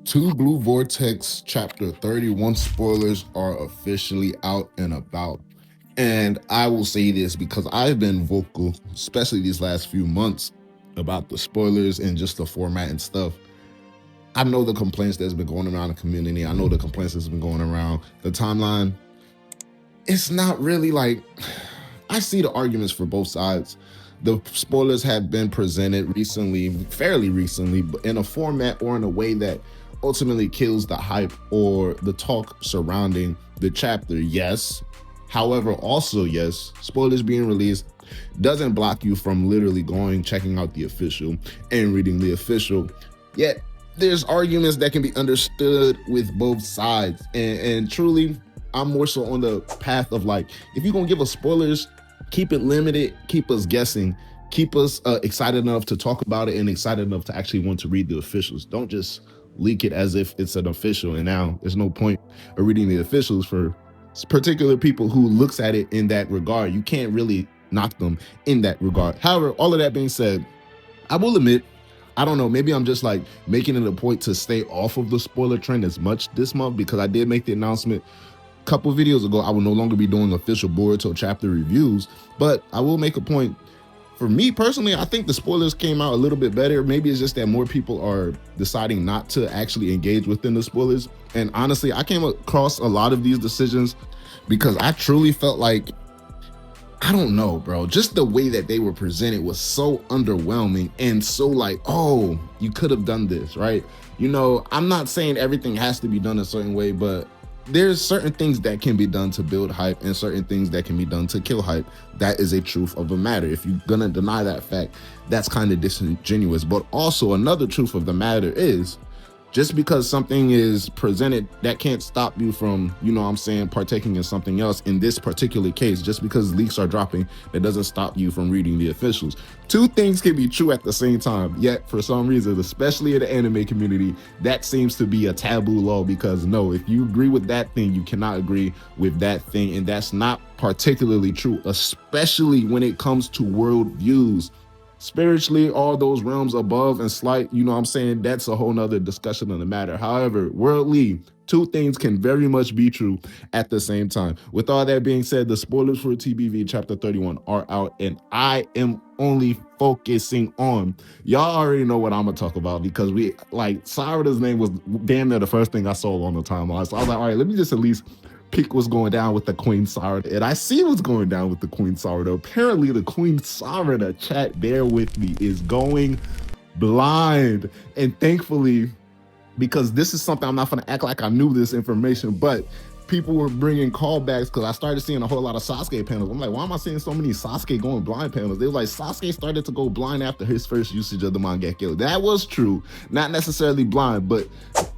Two Blue Vortex Chapter 31 spoilers are officially out and about. And I will say this because I've been vocal, especially these last few months, about the spoilers and just the format and stuff. I know the complaints that's been going around the community. I know the complaints that's been going around the timeline. It's not really like, I see the arguments for both sides. The spoilers have been presented recently, fairly recently, but in a format or in a way that ultimately kills the hype or the talk surrounding the chapter. Yes. However, also, yes, spoilers being released doesn't block you from literally going, checking out the official and reading the official. Yet, there's arguments that can be understood with both sides. And truly, I'm more so on the path of like, if you're going to give us spoilers, keep it limited, keep us guessing, keep us excited enough to talk about it and excited enough to actually want to read the officials. Don't just leak it as if it's an official. And now there's no point of reading the officials for particular people who looks at it in that regard. You can't really knock them in that regard. However, all of that being said, I will admit, I don't know, maybe I'm just like making it a point to stay off of the spoiler trend as much this month because I did make the announcement a couple of videos ago I will no longer be doing official Boruto chapter reviews, but I will make a point. For me personally, I think the spoilers came out a little bit better. Maybe it's just that more people are deciding not to actually engage within the spoilers. And honestly, I came across a lot of these decisions because I truly felt like, I don't know, bro, just the way that they were presented was so underwhelming and so like, oh, you could have done this, right? You know, I'm not saying everything has to be done a certain way, but there's certain things that can be done to build hype and certain things that can be done to kill hype. That is a truth of the matter. If you're gonna deny that fact, that's kind of disingenuous. But also another truth of the matter is, just because something is presented, that can't stop you from, you know what I'm saying, partaking in something else. In this particular case, just because leaks are dropping, that doesn't stop you from reading the officials. Two things can be true at the same time, yet for some reason, especially in the anime community, that seems to be a taboo law because no, if you agree with that thing, you cannot agree with that thing. And that's not particularly true, especially when it comes to world views. Spiritually, all those realms above and slight, you know what I'm saying, that's a whole nother discussion on the matter. However, worldly, two things can very much be true at the same time. With all that being said, the spoilers for TBV chapter 31 are out, and I am only focusing on, y'all already know what I'm gonna talk about because we, like, Sarada's name was damn near the first thing I saw on the timeline. So I was like, all right, let me just at least pick what's going down with the Queen Sarada. And I see what's going down with the Queen Sarada. Apparently the Queen Sarada, chat, bear with me, is going blind. And thankfully, because this is something I'm not gonna act like I knew this information, but people were bringing callbacks because I started seeing a whole lot of Sasuke panels. I'm like, why am I seeing so many Sasuke going blind panels? They were like, Sasuke started to go blind after his first usage of the Mangekyo. That was true. Not necessarily blind, but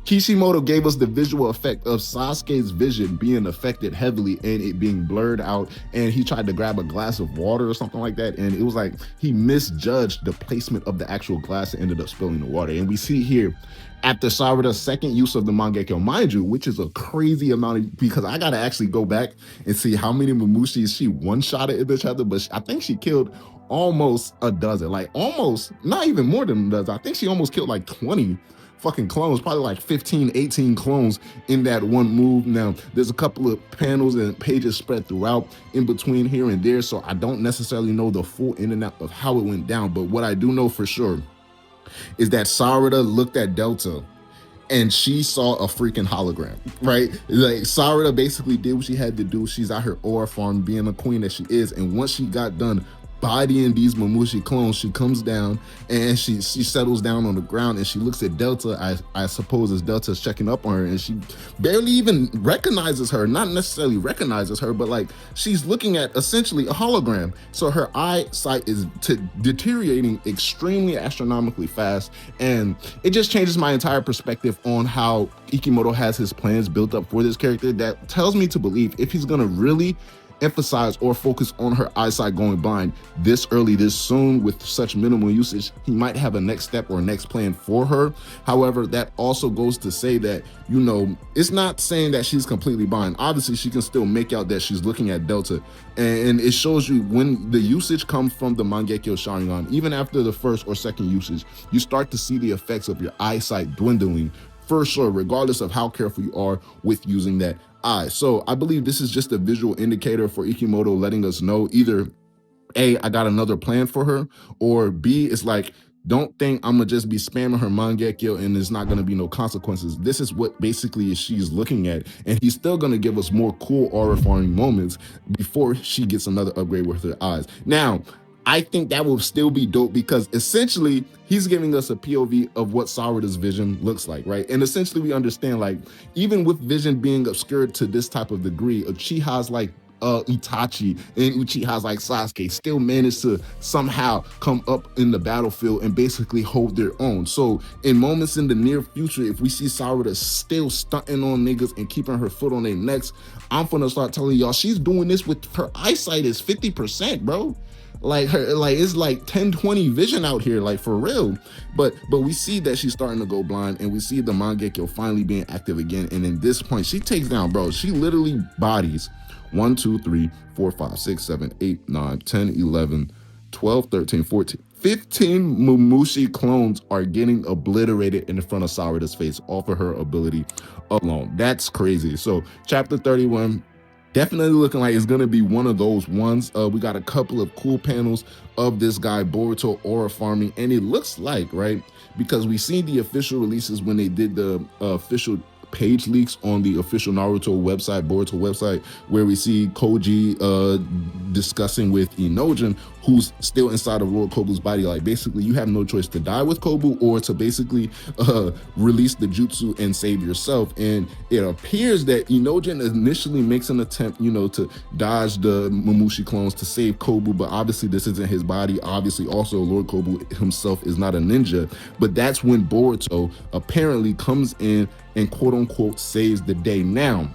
Kishimoto gave us the visual effect of Sasuke's vision being affected heavily and it being blurred out, and he tried to grab a glass of water or something like that, and it was like he misjudged the placement of the actual glass and ended up spilling the water. And we see here, after Sarada's second use of the Mangekyo, mind you, which is a crazy amount because I gotta actually go back and see how many Mamushis she one-shotted in this chapter, but I think she killed almost a dozen, like almost, not even more than a dozen. I think she almost killed like 20 fucking clones, probably like 15, 18 clones in that one move. Now, there's a couple of panels and pages spread throughout in between here and there, so I don't necessarily know the full in and out of how it went down, but what I do know for sure is that Sarada looked at Delta and she saw a freaking hologram, right? Like Sarada basically did what she had to do. She's at her aura farm being a queen that she is, and once she got done bodying these Mamushi clones, she comes down and she settles down on the ground and she looks at Delta, I suppose as Delta's checking up on her, and she barely even recognizes her. Not necessarily recognizes her, but like she's looking at essentially a hologram. So her eyesight is deteriorating extremely astronomically fast, and it just changes my entire perspective on how Ikimoto has his plans built up for this character. That tells me to believe if he's gonna really emphasize or focus on her eyesight going blind this early, this soon, with such minimal usage, he might have a next step or next plan for her. However, that also goes to say that, you know, it's not saying that she's completely blind. Obviously, she can still make out that she's looking at Delta, and it shows you when the usage comes from the Mangekyo Sharingan, even after the first or second usage, you start to see the effects of your eyesight dwindling for sure, regardless of how careful you are with using that eye. So I believe this is just a visual indicator for Ikimoto letting us know either A, I got another plan for her, or B, it's like, don't think I'm gonna just be spamming her Mangekyo and there's not gonna be no consequences. This is what basically she's looking at, and he's still gonna give us more cool aura farming moments before she gets another upgrade with her eyes. Now, I think that will still be dope because essentially he's giving us a POV of what Sarada's vision looks like, right? And essentially we understand, like, even with vision being obscured to this type of degree, Uchiha's like Itachi and Uchiha's like Sasuke still managed to somehow come up in the battlefield and basically hold their own. So in moments in the near future, if we see Sarada still stunting on niggas and keeping her foot on their necks, I'm gonna start telling y'all she's doing this with her eyesight is 50%, bro. Like her, like it's like 10-20 vision out here, like for real. But we see that she's starting to go blind, and we see the Mangekyo finally being active again. And in this point, she takes down, bro. She literally bodies 1, 2, 3, 4, 5, 6, 7, 8, 9, 10, 11, 12, 13, 14, 15 Mumushi clones are getting obliterated in front of Sarada's face off of her ability alone. That's crazy. So chapter 31, definitely looking like it's going to be one of those ones. We got a couple of cool panels of this guy Boruto aura farming, and it looks like, right, because we seen the official releases when they did the official page leaks on the official Naruto website, Boruto website, where we see Koji discussing with Inojin, who's still inside of Lord Kobu's body. Like, basically, you have no choice to die with Kobu or to basically release the jutsu and save yourself. And it appears that Inojin initially makes an attempt, you know, to dodge the Mumushi clones to save Kobu, but obviously this isn't his body. Obviously, also Lord Kobu himself is not a ninja, but that's when Boruto apparently comes in and quote-unquote saves the day. Now,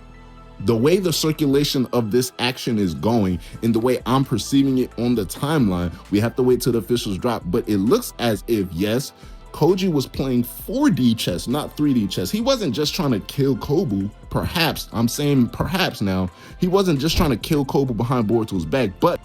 the way the circulation of this action is going and the way I'm perceiving it on the timeline, we have to wait till the officials drop, but it looks as if, yes, Koji was playing 4D chess, not 3D chess. He wasn't just trying to kill Kobu, perhaps, I'm saying perhaps now, he wasn't just trying to kill Kobu behind Boruto's back, but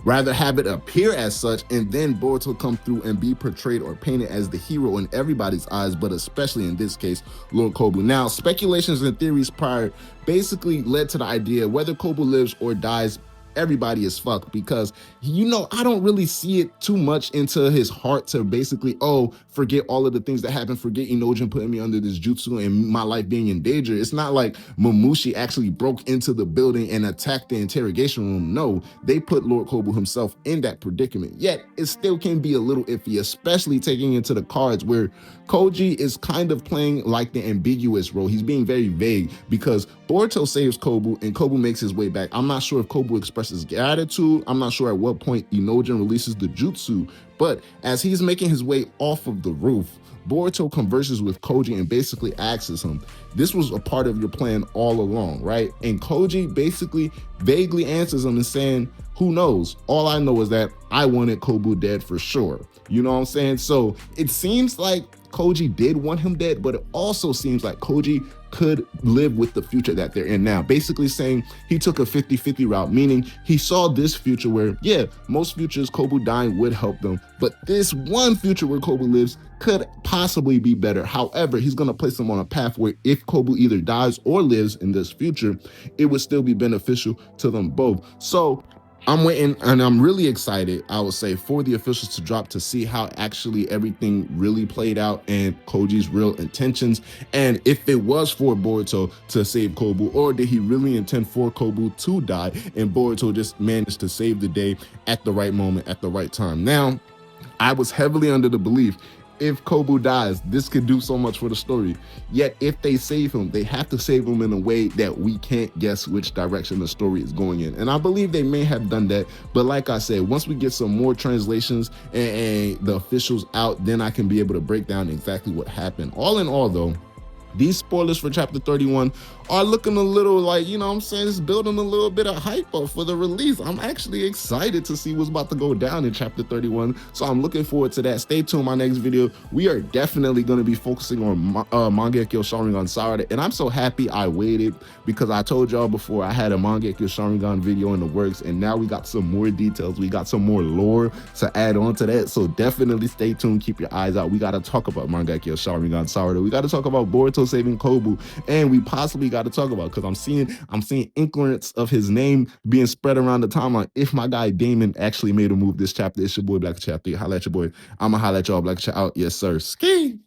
rather have it appear as such, and then Boruto come through and be portrayed or painted as the hero in everybody's eyes, but especially in this case, Lord Kobu. Now, speculations and theories prior basically led to the idea whether Kobu lives or dies, everybody is fucked, because, you know, I don't really see it too much into his heart to basically, oh, forget all of the things that happened, forget Inojin putting me under this jutsu and my life being in danger. It's not like Mamushi actually broke into the building and attacked the interrogation room. No, they put Lord Kobu himself in that predicament. Yet it still can be a little iffy, especially taking into the cards where Koji is kind of playing like the ambiguous role. He's being very vague because Boruto saves Kobu and Kobu makes his way back. I'm not sure if Kobu expresses gratitude. I'm not sure at what point Inojin releases the jutsu, but as he's making his way off of the roof, Boruto converses with Koji and basically asks him, this was a part of your plan all along, right? And Koji basically vaguely answers him and saying, who knows? All I know is that I wanted Kobu dead for sure. You know what I'm saying? So it seems like Koji did want him dead, but it also seems like Koji could live with the future that they're in now. Basically saying he took a 50-50 route, meaning he saw this future where, yeah, most futures Kobu dying would help them, but this one future where Kobu lives could possibly be better. However, he's going to place them on a path where if Kobu either dies or lives in this future, it would still be beneficial to them both. So I'm waiting, and I'm really excited, I would say, for the officials to drop to see how actually everything really played out and Koji's real intentions, and if it was for Boruto to save Kobu, or did he really intend for Kobu to die and Boruto just managed to save the day at the right moment, at the right time. Now, I was heavily under the belief if Kobu dies, this could do so much for the story. Yet if they save him, they have to save him in a way that we can't guess which direction the story is going in. And I believe they may have done that. But like I said, once we get some more translations and the officials out, then I can be able to break down exactly what happened. All in all, though, these spoilers for chapter 31 are looking a little like, you know what I'm saying, it's building a little bit of hype up for the release. I'm actually excited to see what's about to go down in chapter 31. So I'm looking forward to that. Stay tuned. My next video, we are definitely going to be focusing on Mangekyo Sharingan Sarada. And I'm so happy I waited, because I told y'all before I had a Mangekyo Sharingan video in the works, and now we got some more details. We got some more lore to add on to that. So definitely stay tuned. Keep your eyes out. We got to talk about Mangekyo Sharingan Sarada. We got to talk about Boruto's still saving Kobu. And we possibly got to talk about, because I'm seeing increments of his name being spread around the timeline. If my guy Damon actually made a move this chapter, it's your boy Black Chat 3. Holla at your boy. I'ma holla at y'all. Black Chat out. Yes, sir. Ski.